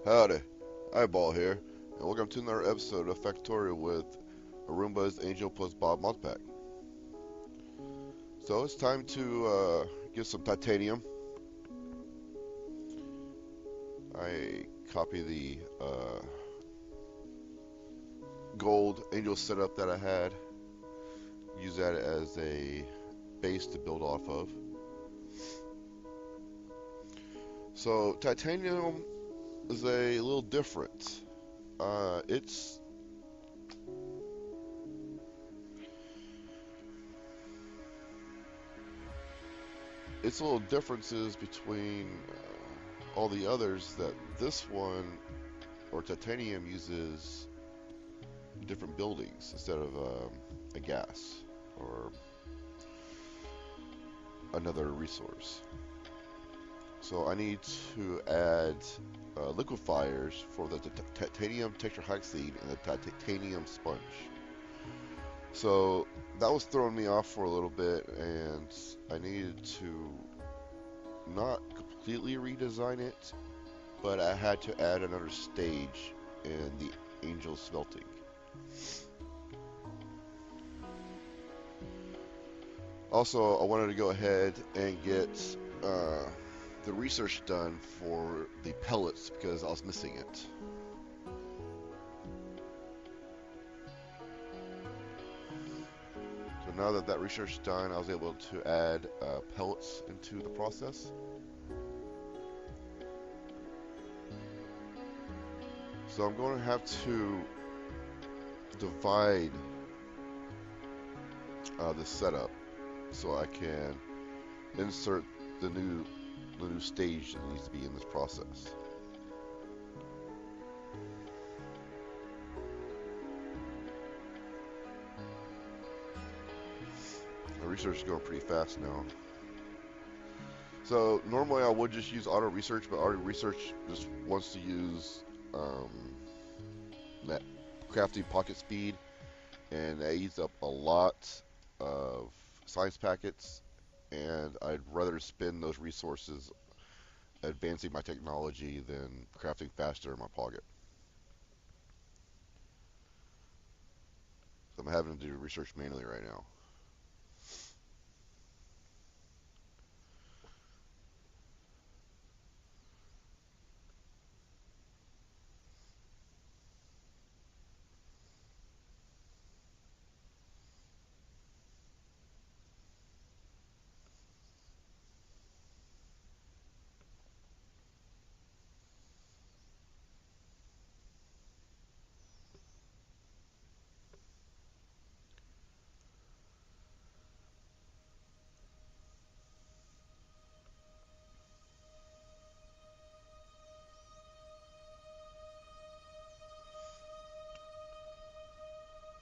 Howdy, Ayebawl here, and welcome to another episode of Factorio with Arumba's Angel plus Bob Modpack. So it's time to get some titanium. I copy the gold Angel setup that I had, use that as a base to build off of. So titanium is a little different. It's a little differences between all the others that this one or titanium uses different buildings instead of a gas or another resource. So I need to add liquefiers for the titanium tetrahydroxide and the titanium sponge. So that was throwing me off for a little bit, and I needed to not completely redesign it, but I had to add another stage in the Angel Smelting. Also, I wanted to go ahead and get the research done for the pellets because I was missing it. So now that research is done, I was able to add pellets into the process. So I'm going to have to divide the setup so I can insert the new stage that needs to be in this process. The research is going pretty fast now. So normally I would just use auto research, but auto research just wants to use that crafting pocket speed, and that eats up a lot of science packets, and I'd rather spend those resources advancing my technology than crafting faster in my pocket. So I'm having to do research manually right now.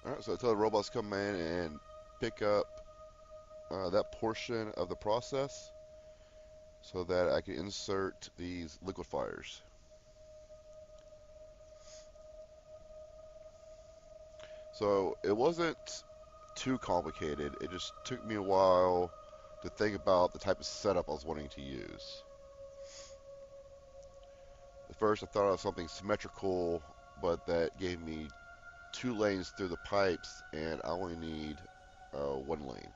Alright, so I tell the robots come in and pick up that portion of the process so that I can insert these liquefiers. So it wasn't too complicated, it just took me a while to think about the type of setup I was wanting to use. At first I thought of something symmetrical, but that gave me 2 lanes through the pipes and I only need 1 lane.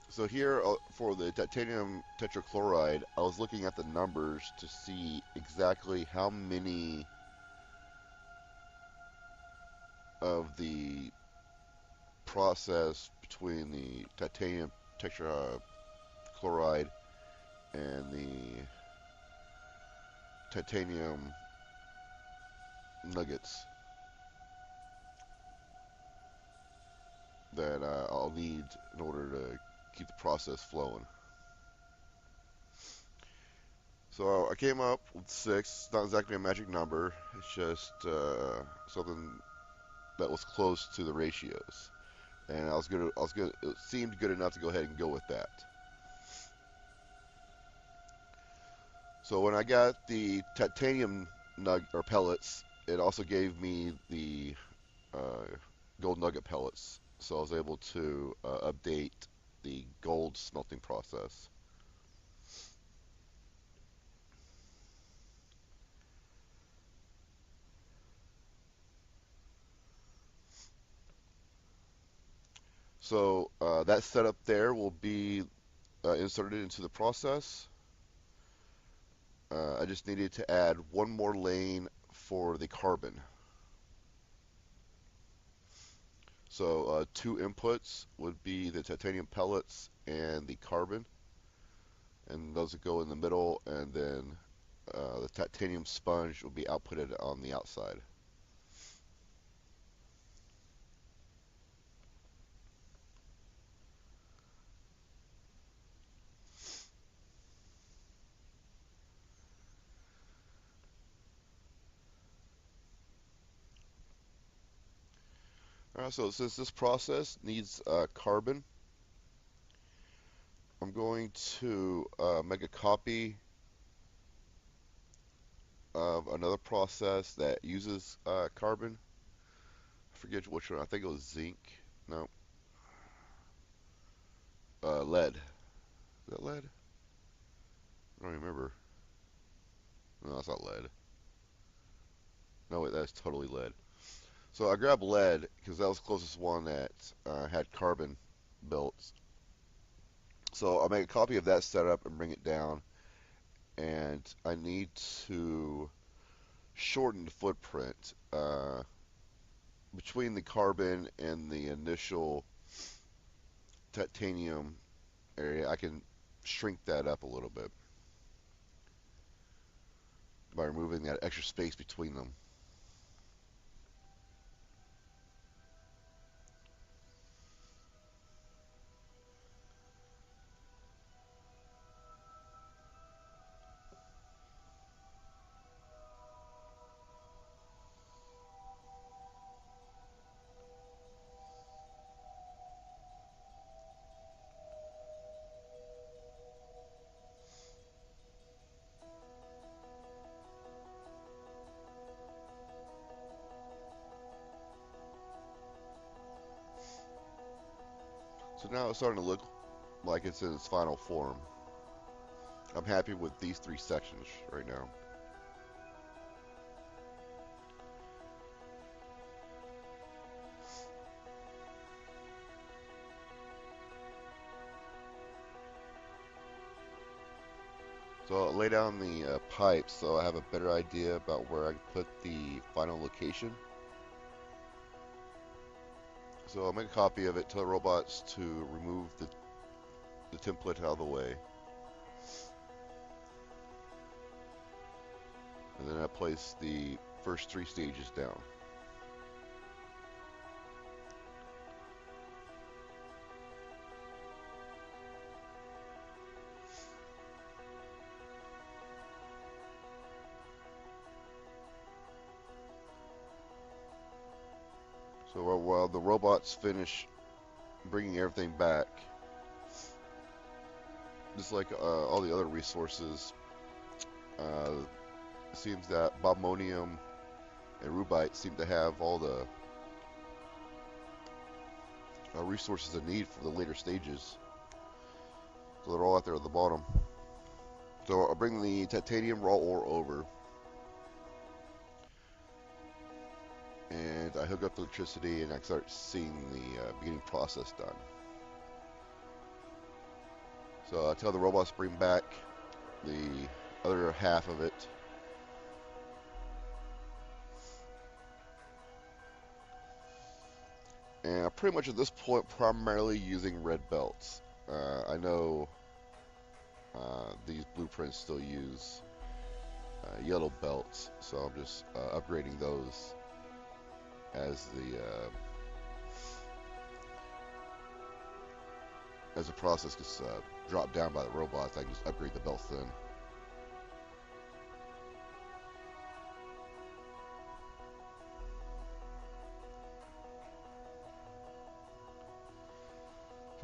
So here for the titanium tetrachloride, I was looking at the numbers to see exactly how many of the process between the titanium tetrachloride and the titanium nuggets that I'll need in order to keep the process flowing. So I came up with 6. It's not exactly a magic number. It's just something that was close to the ratios. and I was good. It seemed good enough to go ahead and go with that. So when I got the titanium pellets, it also gave me the gold nugget pellets. So I was able to update the gold smelting process. So that setup there will be inserted into the process. I just needed to add one more lane for the carbon. So two inputs would be the titanium pellets and the carbon, and those would go in the middle, and then the titanium sponge will be outputted on the outside. So since this process needs carbon, I'm going to make a copy of another process that uses carbon. I forget which one. I think it was zinc. No. Lead. Is that lead? I don't remember. No, that's not lead. No, wait, that's totally lead. So I grabbed lead because that was the closest one that had carbon built. So I'll make a copy of that setup and bring it down. And I need to shorten the footprint between the carbon and the initial titanium area. I can shrink that up a little bit by removing that extra space between them. So now it's starting to look like it's in its final form. I'm happy with these three sections right now. So I'll lay down the pipes so I have a better idea about where I can put the final location. So I'll make a copy of it, tell the robots to remove the template out of the way. And then I place the first three stages down. So while the robots finish bringing everything back, just like all the other resources, it seems that bobmonium and rubite seem to have all the resources they need for the later stages. So they're all out there at the bottom. So I'll bring the titanium raw ore over, and I hook up the electricity, and I start seeing the beginning process done. So I tell the robots to bring back the other half of it. And I'm pretty much at this point primarily using red belts. I know these blueprints still use yellow belts, so I'm just upgrading those as the process gets dropped down by the robots. I can just upgrade the belts then.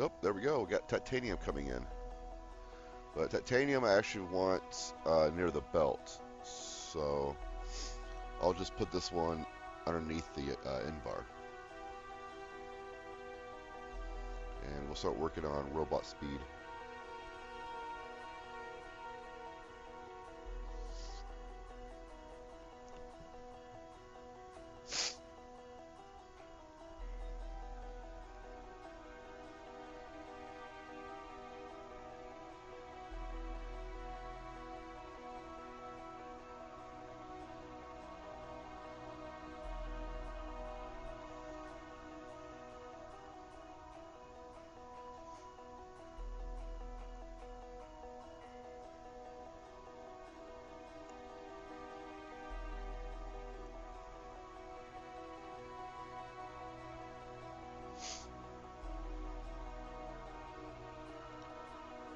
Oh, there we go. We got titanium coming in. But titanium I actually want near the belt. So I'll just put this one underneath the end bar. And we'll start working on robot speed.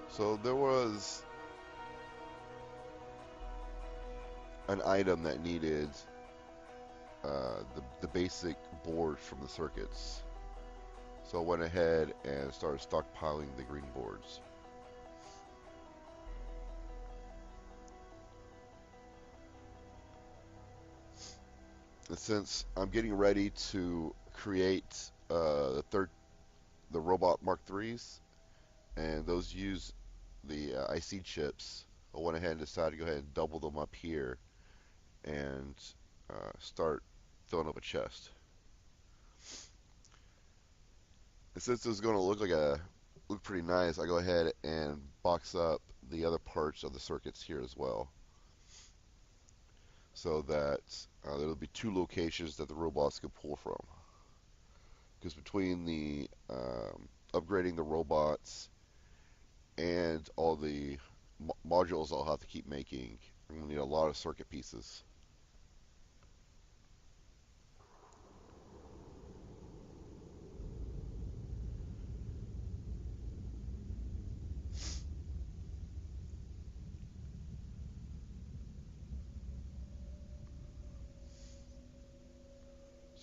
So there was an item that needed the basic boards from the circuits. So I went ahead and started stockpiling the green boards. And since I'm getting ready to create the robot Mark IIIs, and those use the IC chips, I went ahead and decided to go ahead and double them up here and start filling up a chest. And since it's going to look pretty nice, I go ahead and box up the other parts of the circuits here as well, so that there'll be two locations that the robots can pull from. Because between the upgrading the robots and all the modules I'll have to keep making, I'm going to need a lot of circuit pieces.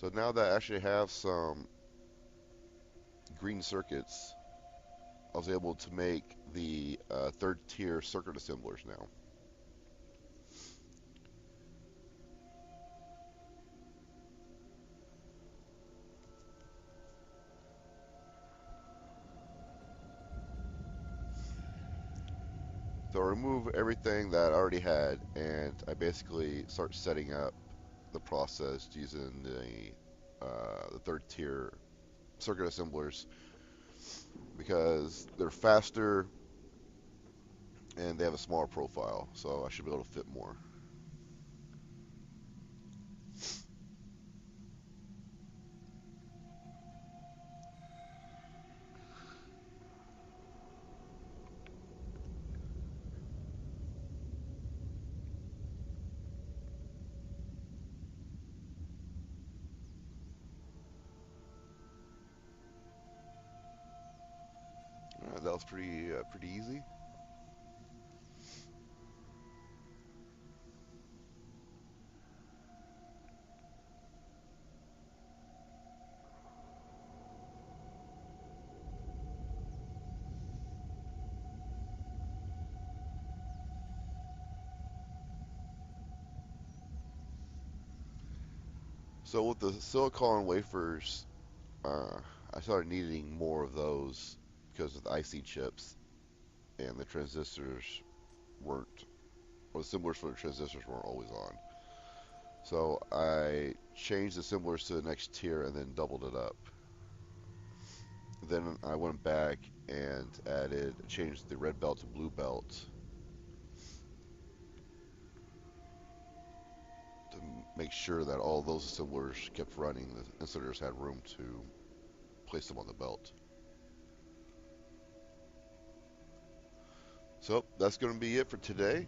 So now that I actually have some green circuits, I was able to make the third tier circuit assemblers now. So I remove everything that I already had, and I basically start setting up the process using the third tier circuit assemblers, because they're faster and they have a smaller profile, so I should be able to fit more. That was pretty easy. So with the silicon wafers, I started needing more of those because of the IC chips, and the transistors weren't, or the assemblers for the transistors weren't always on. So I changed the assemblers to the next tier and then doubled it up. Then I went back and changed the red belt to blue belt to make sure that all those assemblers kept running. The inserters had room to place them on the belt. So that's going to be it for today,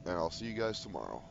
and I'll see you guys tomorrow.